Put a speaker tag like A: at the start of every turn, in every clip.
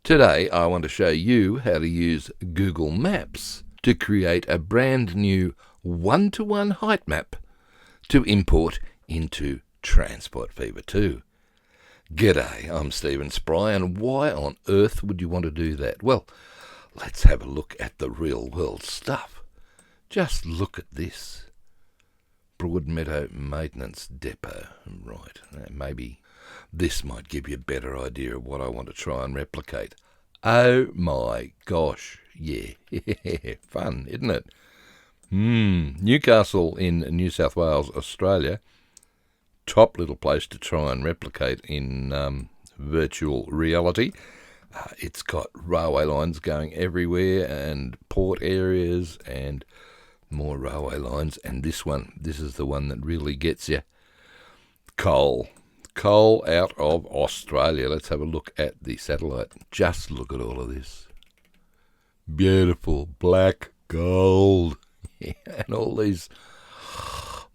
A: Today I want to show you how to use Google Maps to create a brand new one-to-one height map to import into Transport Fever 2. G'day, I'm Stephen Spry, and why on earth would you want to do that? Well, let's have a look at the real world stuff. Just look at this. Broadmeadow Maintenance Depot. Right, maybe this might give you a better idea of what I want to try and replicate. Oh my gosh, yeah, fun, isn't it? Newcastle in New South Wales, Australia. Top little place to try and replicate in virtual reality. It's got railway lines going everywhere and port areas and more railway lines. And this is the one that really gets you. Coal out of Australia. Let's have a look at the satellite. Just look at all of this. Beautiful black gold. And all these,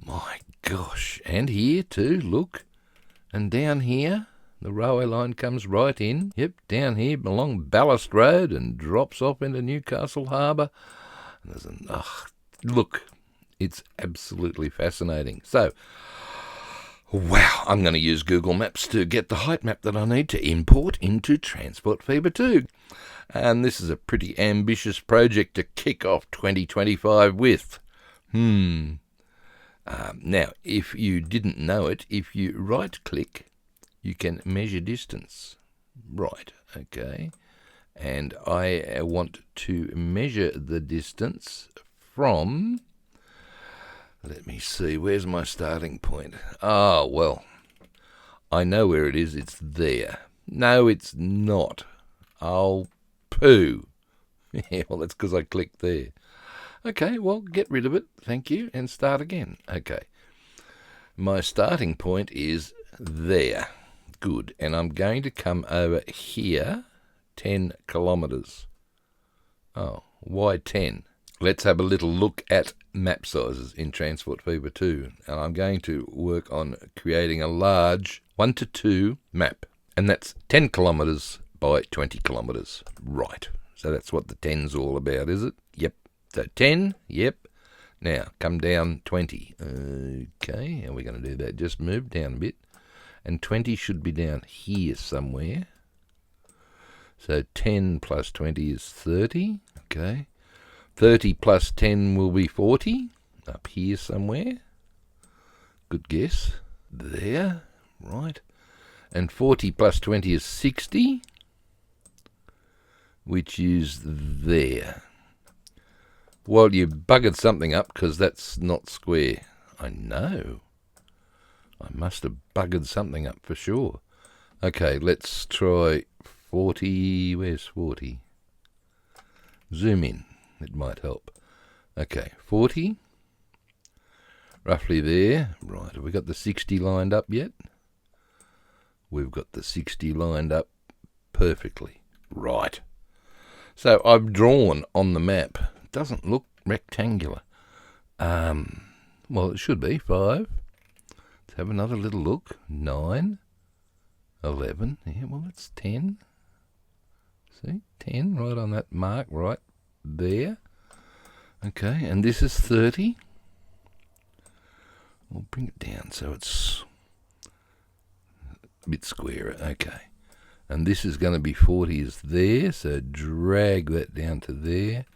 A: my gosh. And here too, look. And down here, the railway line comes right in. Yep, down here along Ballast Road and drops off into Newcastle Harbour. And there's look, it's absolutely fascinating. So, wow, I'm going to use Google Maps to get the height map that I need to import into Transport Fever 2. And this is a pretty ambitious project to kick off 2025 with. Now, if you didn't know it, if you right-click, you can measure distance. Right, okay. And I want to measure the distance from... Let me see, where's my starting point? Oh, well, I know where it is. It's there. No, it's not. Oh, poo. Yeah, well, that's because I clicked there. Okay, well, get rid of it. Thank you. And start again. Okay. My starting point is there. Good. And I'm going to come over here 10 kilometres. Oh, why 10? Let's have a little look at map sizes in Transport Fever 2. And I'm going to work on creating a large 1:2 map. And that's 10 kilometres by 20 kilometres. Right. So that's what the 10's all about, is it? Yep. So 10, yep. Now, come down 20. Okay, how are we going to do that? Just move down a bit. And 20 should be down here somewhere. So 10 plus 20 is 30. Okay. 30 plus 10 will be 40. Up here somewhere. Good guess. There. Right. And 40 plus 20 is 60. Which is there. Well, you buggered something up because that's not square. I know. I must have buggered something up for sure. Okay, let's try 40. Where's 40? Zoom in. It might help. Okay, 40. Roughly there. Right, have we got the 60 lined up yet? We've got the 60 lined up perfectly. Right. So I've drawn on the map. It doesn't look rectangular. Well, it should be 5. Let's have another little look. 9, 11. Yeah, well, it's 10. See, 10 right on that mark right there. Okay, and this is 30. We'll bring it down so it's a bit squarer. Okay. And this is going to be 40 is there, so drag that down to there.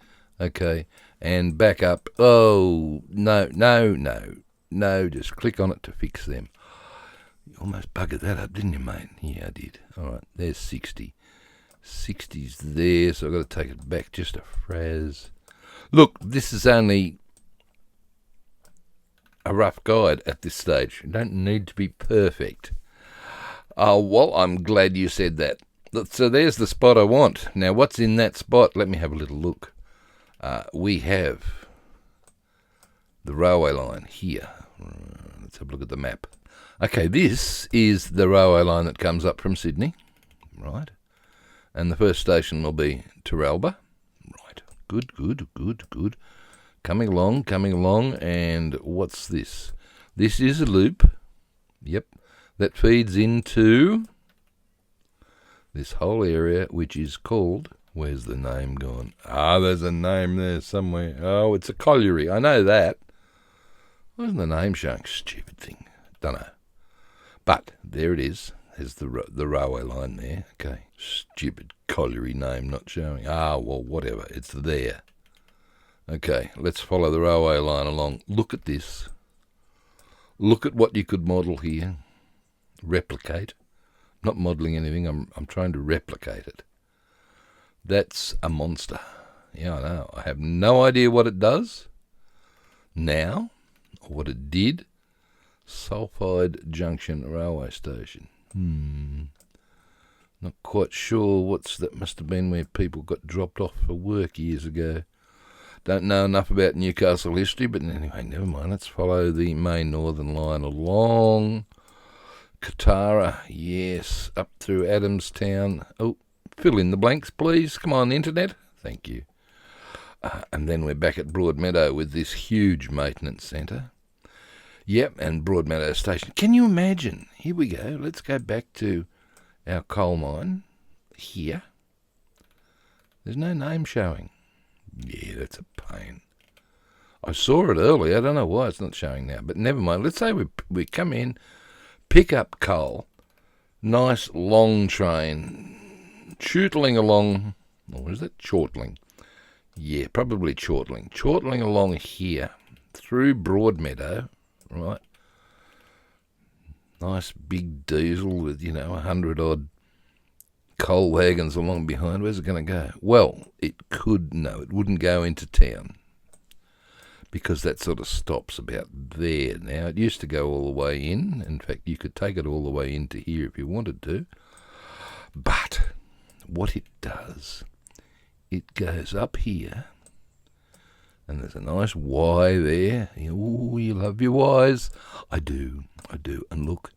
A: Okay, and back up. Oh, no, just click on it to fix them. You almost buggered that up, didn't you, mate? Yeah, I did. All right, there's 60. 60's there, so I've got to take it back just a fraz. Look, this is only a rough guide at this stage. You don't need to be perfect. Oh, well, I'm glad you said that. So there's the spot I want. Now, what's in that spot? Let me have a little look. We have the railway line here. Let's have a look at the map. Okay, this is the railway line that comes up from Sydney. Right. And the first station will be Taralba. Right. Good. Coming along. And what's this? This is a loop. Yep. That feeds into this whole area, which is called, where's the name gone? Ah, there's a name there somewhere. Oh, it's a colliery. I know that. Why isn't the name showing? Stupid thing. Don't know. But there it is. There's the railway line there. Okay. Stupid colliery name not showing. Ah, well, whatever. It's there. Okay, let's follow the railway line along. Look at this. Look at what you could model here. Replicate. Not modelling anything. I'm trying to replicate it. That's a monster. Yeah, I know. I have no idea what it does now, or what it did. Sulphide Junction Railway Station. Not quite sure that must have been where people got dropped off for work years ago. Don't know enough about Newcastle history, but anyway, never mind. Let's follow the main northern line along. Katara, yes, up through Adamstown. Oh, fill in the blanks, please. Come on, internet. Thank you. And then we're back at Broadmeadow with this huge maintenance centre. Yep, and Broadmeadow Station. Can you imagine? Here we go. Let's go back to our coal mine here. There's no name showing. Yeah, that's a pain. I saw it earlier. I don't know why it's not showing now, but never mind. Let's say we come in, pick up coal, nice long train, chortling along, or is that chortling? Yeah, probably chortling. Chortling along here through Broadmeadow, right? Nice big diesel with, 100-odd coal wagons along behind. Where's it going to go? Well, it wouldn't go into town because that sort of stops about there now. It used to go all the way in. In fact, you could take it all the way into here if you wanted to. But what it does, it goes up here, and there's a nice Y there. Oh, you love your Ys. I do. And look,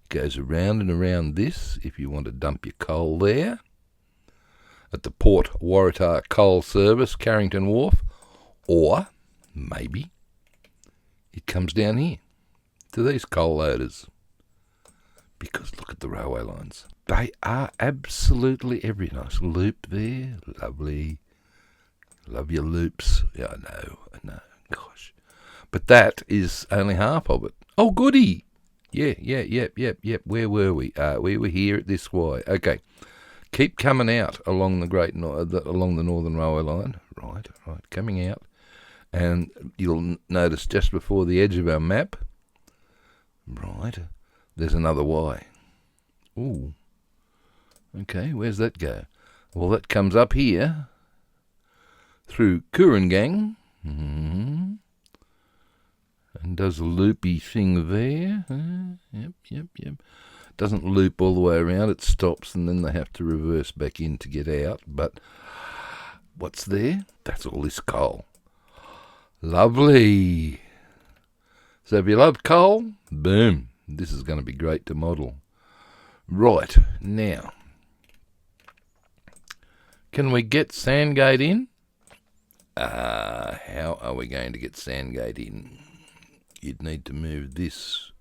A: it goes around and around this if you want to dump your coal there at the Port Waratah Coal Service, Carrington Wharf, or maybe it comes down here to these coal loaders. Because look at the railway lines. They are absolutely every nice loop there. Lovely. Love your loops. Yeah, I know. Gosh. But that is only half of it. Oh, goody. Yep. Where were we? We were here at this Y. Okay. Keep coming out along along the Northern Railway line. Right. Coming out. And you'll notice just before the edge of our map, right, there's another Y. Ooh. Okay, where's that go? Well, that comes up here through Kooringang. And does a loopy thing there. Yep. Doesn't loop all the way around. It stops and then they have to reverse back in to get out. But what's there? That's all this coal. Lovely. So if you love coal, boom. This is going to be great to model. Right, now, can we get Sandgate in? How are we going to get Sandgate in? You'd need to move this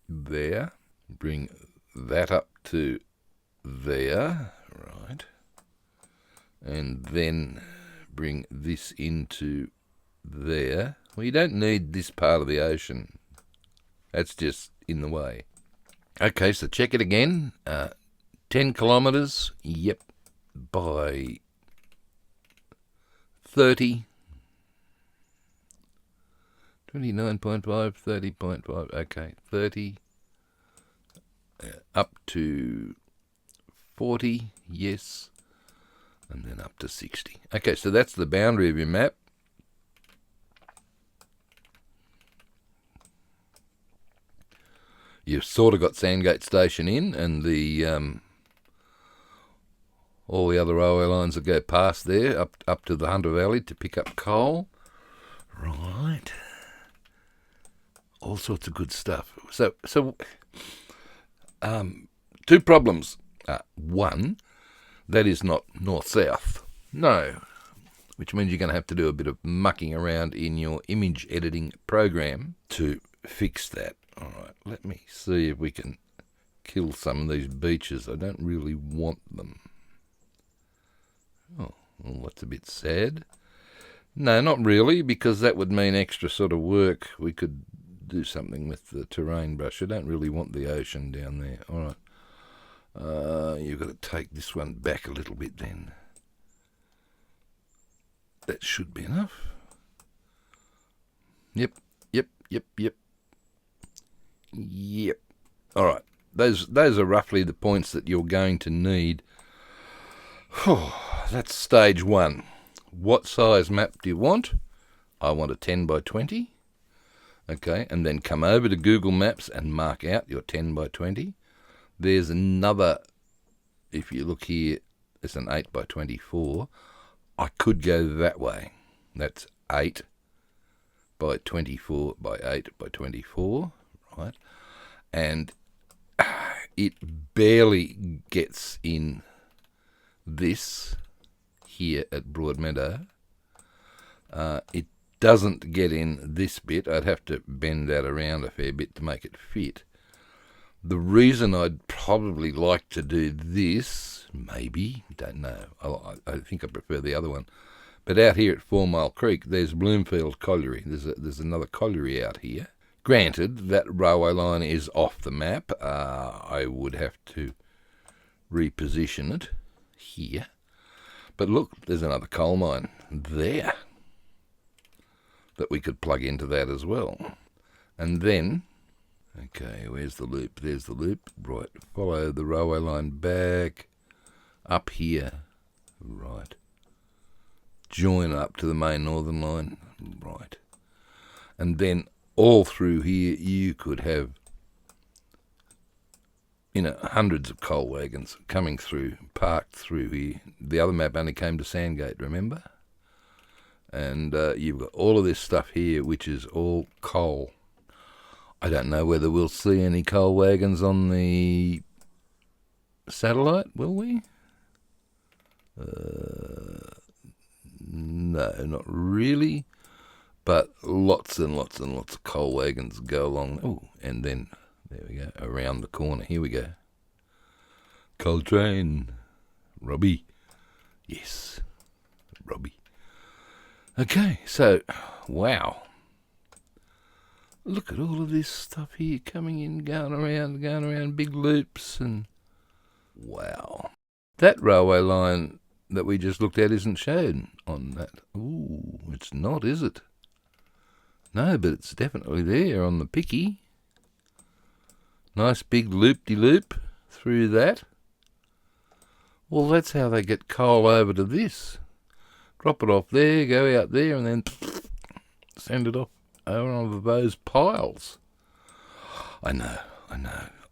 A: there, bring that up to there, right, and then bring this into there. Well, you don't need this part of the ocean. That's just in the way. Okay, so check it again. 10 kilometres, yep, by 30. 29.5, 30.5, okay, 30, up to 40, yes, and then up to 60. Okay, so that's the boundary of your map. You've sort of got Sandgate Station in, and the all the other railway lines that go past there, up to the Hunter Valley to pick up coal. Right. All sorts of good stuff. So two problems. One, that is not north-south. No. Which means you're going to have to do a bit of mucking around in your image editing program to fix that. All right, let me see if we can kill some of these beaches. I don't really want them. Oh, well, that's a bit sad. No, not really, because that would mean extra sort of work. We could do something with the terrain brush. I don't really want the ocean down there. All right. You've got to take this one back a little bit then. That should be enough. Yep. All right. Those are roughly the points that you're going to need. That's stage one. What size map do you want? I want a 10 by 20. Okay, and then come over to Google Maps and mark out your 10 by 20. There's another, if you look here, it's an 8 by 24. I could go that way. That's 8 by 24 by 8 by 24, right? And it barely gets in this here at Broadmeadow. It doesn't get in this bit. I'd have to bend that around a fair bit to make it fit. The reason I'd probably like to do this, maybe, don't know, I think I prefer the other one, but out here at 4 Mile Creek, there's Bloomfield Colliery. There's another colliery out here. Granted, that railway line is off the map. I would have to reposition it here. But look, there's another coal mine there that we could plug into that as well. And then, okay, where's the loop? There's the loop. Right, follow the railway line back up here. Right. Join up to the main northern line. Right. And then all through here you could have, hundreds of coal wagons coming through, parked through here. The other map only came to Sandgate, remember? And you've got all of this stuff here, which is all coal. I don't know whether we'll see any coal wagons on the satellite, will we? No, not really. But lots and lots and lots of coal wagons go along. Oh, and then, there we go, around the corner. Here we go. Coal train. Robbie. Yes, Robbie. Okay, so, wow. Look at all of this stuff here coming in, going around, big loops, and wow. That railway line that we just looked at isn't shown on that. Ooh, it's not, is it? No, but it's definitely there on the picky. Nice big loop-de-loop through that. Well, that's how they get coal over to this. Drop it off there, go out there, and then send it off over one of those piles. I know.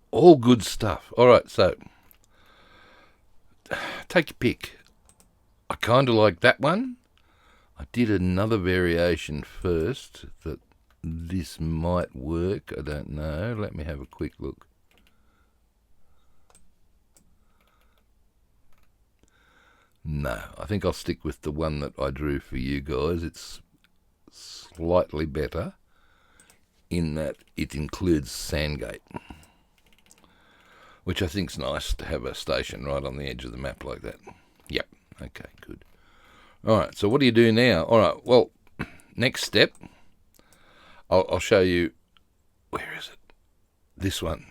A: All good stuff. All right, so take your pick. I kind of like that one. I did another variation first that this might work. I don't know. Let me have a quick look. No, I think I'll stick with the one that I drew for you guys. It's slightly better in that it includes Sandgate, which I think's nice to have a station right on the edge of the map like that. Yep, okay, good. All right, so what do you do now? All right, well, next step, I'll show you, where is it? This one.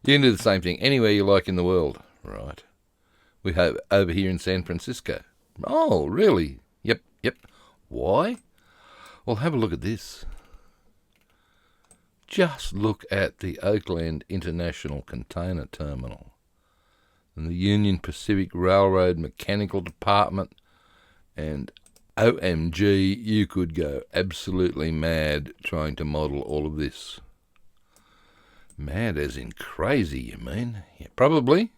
A: You can do the same thing anywhere you like in the world. Right. We have over here in San Francisco. Oh, really? Yep. Why? Well, have a look at this. Just look at the Oakland International Container Terminal and the Union Pacific Railroad Mechanical Department. And OMG, you could go absolutely mad trying to model all of this. Mad as in crazy, you mean? Yeah, probably.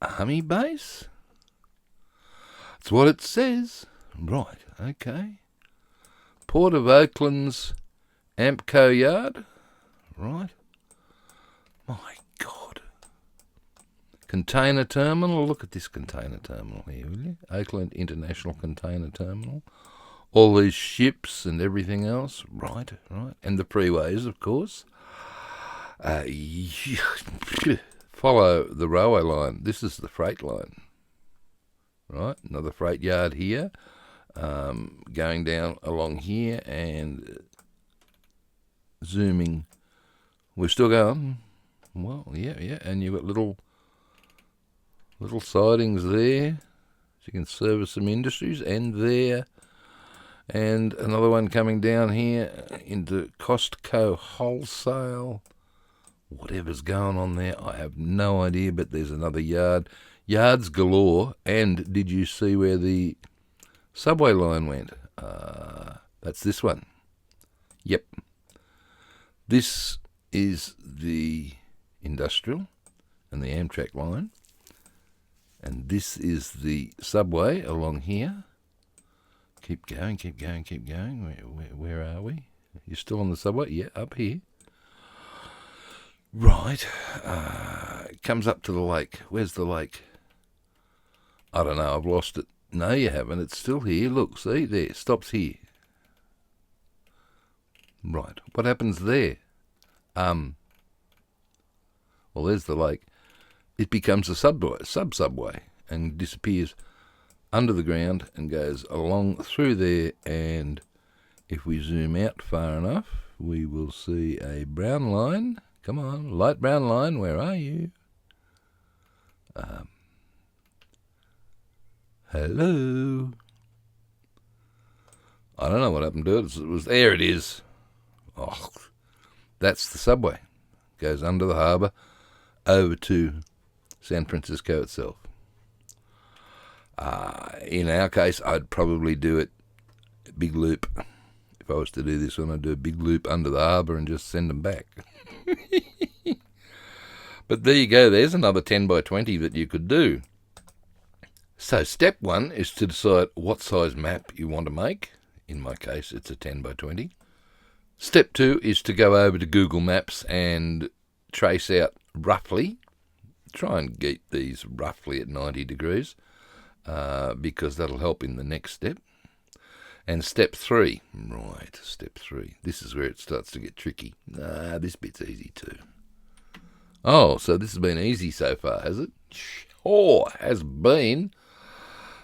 A: Army base? That's what it says. Right, okay. Port of Oakland's Ampco Yard? Right. My God. Container terminal. Look at this container terminal here, will you? Oakland International Container Terminal. All these ships and everything else. Right. And the freeways, of course. Follow the railway line. This is the freight line, right? Another freight yard here, going down along here and zooming. We're still going. Well, yeah, and you've got little sidings there, so you can service some industries, and there, and another one coming down here into Costco Wholesale. Whatever's going on there, I have no idea, but there's another yard. Yards galore. And did you see where the subway line went? That's this one. Yep. This is the industrial and the Amtrak line. And this is the subway along here. Keep going. Where are we? You're still on the subway? Yeah, up here. Right. It comes up to the lake. Where's the lake? I don't know. I've lost it. No, you haven't. It's still here. Look, see? There. Stops here. Right. What happens there? Well, there's the lake. It becomes a sub-subway and disappears under the ground and goes along through there, and if we zoom out far enough, we will see a brown line. Come on, light brown line, where are you? Hello? I don't know what happened to it. There it is. Oh, that's the subway. Goes under the harbour over to San Francisco itself. In our case, I'd probably do it a big loop. If I was to do this one, I'd do a big loop under the harbour and just send them back. But there you go. There's another 10 by 20 that you could do. So step one is to decide what size map you want to make. In my case, it's a 10 by 20. Step two is to go over to Google Maps and trace out roughly. Try and get these roughly at 90 degrees because that'll help in the next step. And step three. Right, step three. This is where it starts to get tricky. This bit's easy too. Oh, so this has been easy so far, has it? Sure, has been.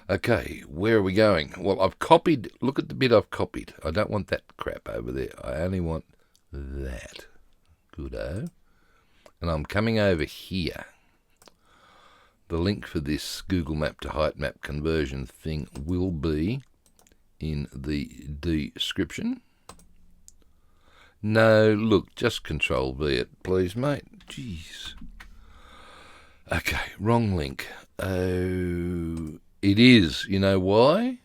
A: Okay, where are we going? Well, I've copied. Look at the bit I've copied. I don't want that crap over there. I only want that. Good-o. And I'm coming over here. The link for this Google Map to Heightmap conversion thing will be in the description. No, look, just Control-V it, please, mate. Jeez. Okay, wrong link. Oh, it is. You know why?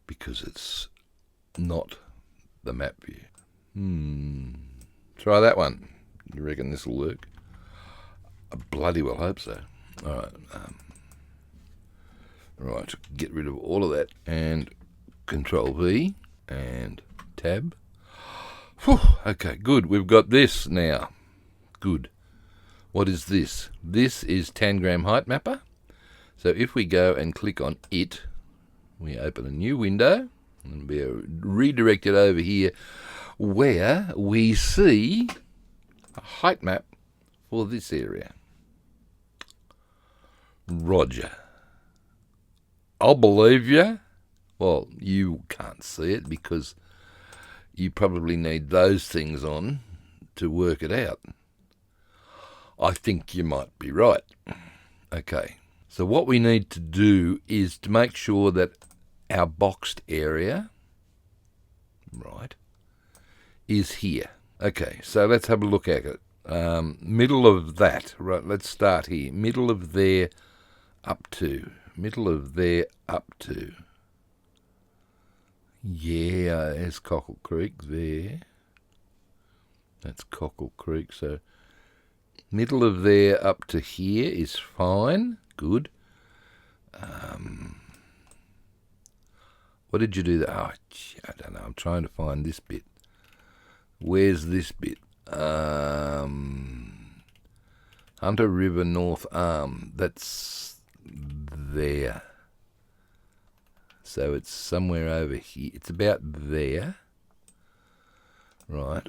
A: Because it's not the map view. Try that one. You reckon this will work? I bloody well hope so. All right. Right, get rid of all of that and Control-V and Tab. Whew, okay, good. We've got this now. Good. What is this? This is Tangram Heightmapper. So if we go and click on it, we open a new window and we are redirected over here where we see a height map for this area. Roger. I'll believe you. Well, you can't see it because you probably need those things on to work it out. I think you might be right. Okay, so what we need to do is to make sure that our boxed area, right, is here. Okay, so let's have a look at it. Middle of that, right, let's start here. Middle of there up to. Middle of there up to. Yeah, there's Cockle Creek there. That's Cockle Creek. So middle of there up to here is fine. Good. What did you do there? Oh, I don't know. I'm trying to find this bit. Where's this bit? Hunter River North Arm. That's there. So it's somewhere over here. It's about there. Right.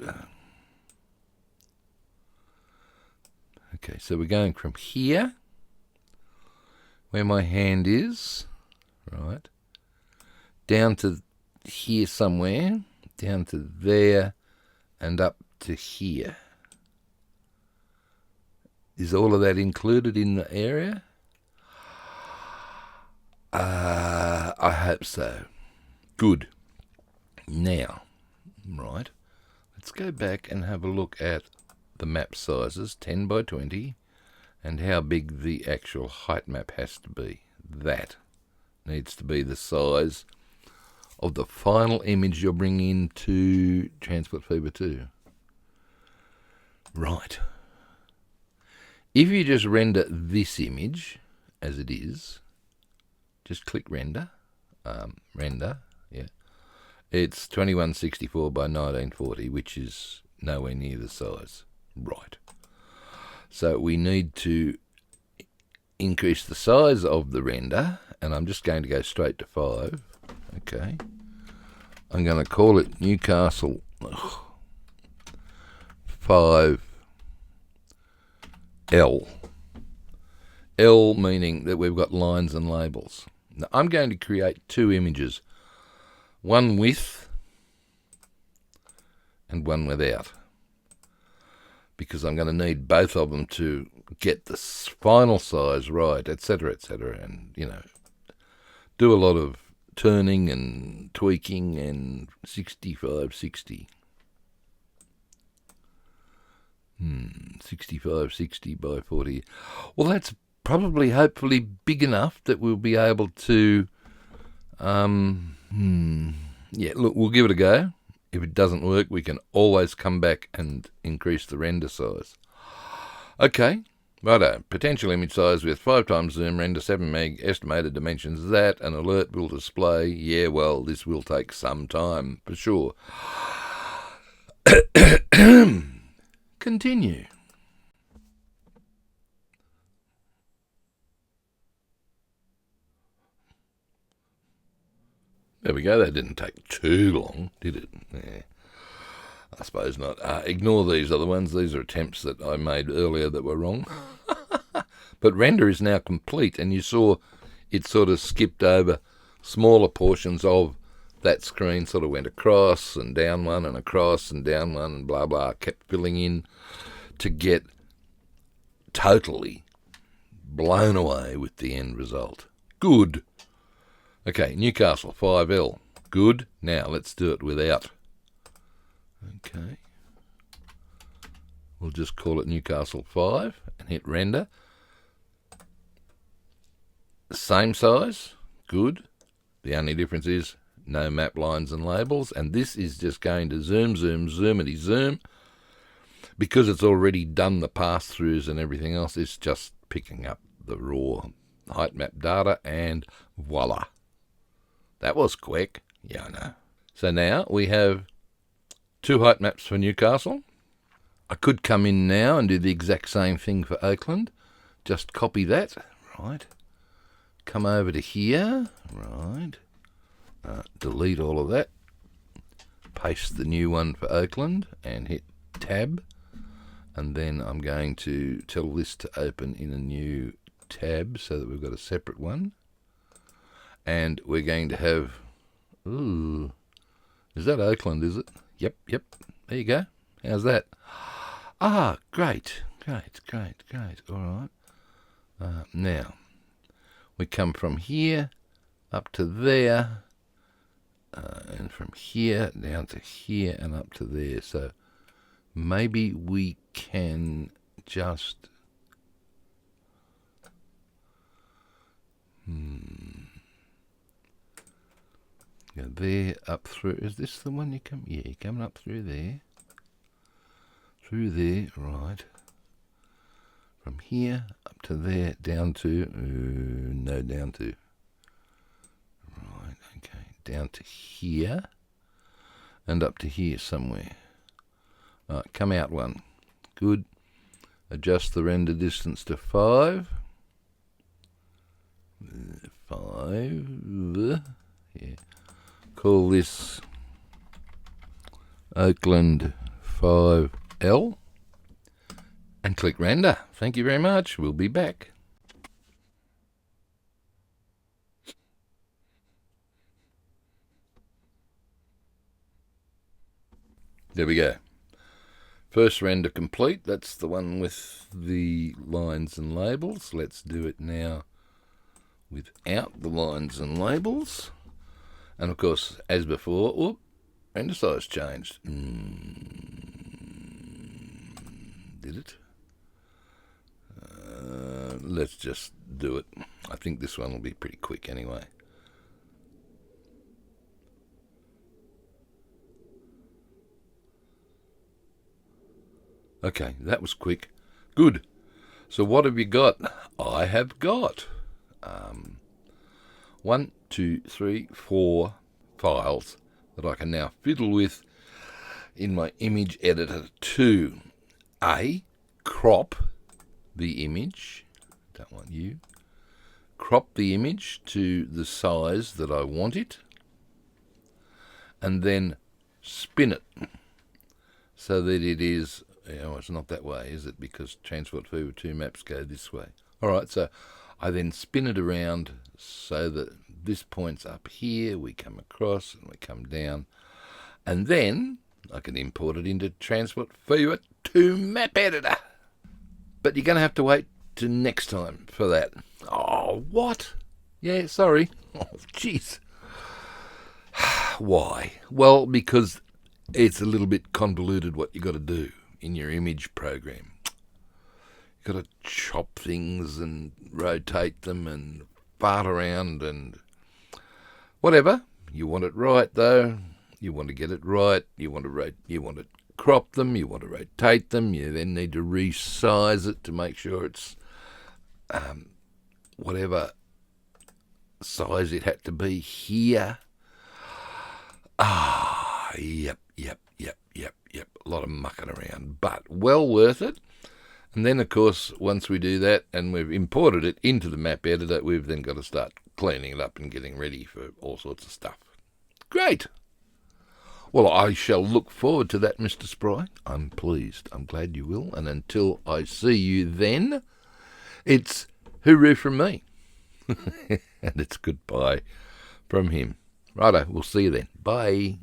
A: Okay, so we're going from here, where my hand is, right, down to here somewhere, down to there, and up to here. Is all of that included in the area? I hope so. Good. Now, right, let's go back and have a look at the map sizes, 10 by 20, and how big the actual height map has to be. That needs to be the size of the final image you're bringing into Transport Fever 2. Right. If you just render this image as it is, just click render, render, yeah. It's 2164 by 1940, which is nowhere near the size. Right. So we need to increase the size of the render, and I'm just going to go straight to 5. Okay. I'm going to call it Newcastle 5L. L meaning that we've got lines and labels. Now I'm going to create 2 images, one with and one without, because I'm going to need both of them to get the final size right, etc., and, you know, do a lot of turning and tweaking and 6560. 6560 by 40. Well, that's probably, hopefully, big enough that we'll be able to, yeah, look, we'll give it a go. If it doesn't work, we can always come back and increase the render size. Okay, righto. Potential image size with 5 times zoom, render 7 meg, estimated dimensions that an alert will display. Yeah, well, this will take some time, for sure. Continue. There we go. That didn't take too long, did it? Yeah, I suppose not. Ignore these other ones. These are attempts that I made earlier that were wrong. But render is now complete, and you saw it sort of skipped over smaller portions of that screen, sort of went across and down one and across and down one and blah, blah, kept filling in to get totally blown away with the end result. Good. Okay, Newcastle 5L. Good. Now let's do it without. Okay. We'll just call it Newcastle 5 and hit render. Same size. Good. The only difference is no map lines and labels, and this is just going to zoom, zoomity zoom. Because it's already done the pass-throughs and everything else, it's just picking up the raw height map data, and voila. That was quick. Yeah, I know. So now we have 2 height maps for Newcastle. I could come in now and do the exact same thing for Oakland. Just copy that. Right. Come over to here. Right. Delete all of that. Paste the new one for Oakland and hit tab. And then I'm going to tell this to open in a new tab so that we've got a separate one. And we're going to have, ooh, is that Oakland, is it? Yep, there you go. How's that? Ah, great. All right. Now, we come from here up to there, and from here down to here and up to there. So maybe we can just, go there, up through. Is this the one you come? Yeah, you're coming up through there. Through there, right. From here, up to there, down to, no, down to, right, okay, down to here, and up to here somewhere. Right, come out one. Good. Adjust the render distance to 5. 5, yeah. Call this Oakland 5L and Click render. Thank you very much. We'll be back. There we go. First render complete. That's the one with the lines and labels. Let's do it now without the lines and labels. And of course, as before, render size changed. Did it? Let's just do it. I think this one will be pretty quick anyway. Okay, that was quick. Good. So what have you got? I have got 1, 2, 3, 4 files that I can now fiddle with in my image editor to A, crop the image. Don't want you. Crop the image to the size that I want it, and then spin it so that it is, it's not that way, is it? Because Transport Fever 2 maps go this way. All right, so I then spin it around so that this point's up here, we come across and we come down, and then I can import it into Transport Fever 2 map editor. But you're going to have to wait till next time for that. Oh, what? Yeah, sorry. Oh, jeez. Why? Well, because it's a little bit convoluted what you got to do in your image program. You got to chop things and rotate them and fart around and whatever. You want it right though. You want to get it right. You want to crop them. You want to rotate them. You then need to resize it to make sure it's whatever size it had to be here. Yep. A lot of mucking around, but well worth it. And then, of course, once we do that and we've imported it into the map editor, we've then got to start cleaning it up and getting ready for all sorts of stuff. Great. Well, I shall look forward to that, Mr. Spry. I'm pleased. I'm glad you will. And until I see you then, it's hooroo from me. And it's goodbye from him. Righto, we'll see you then. Bye.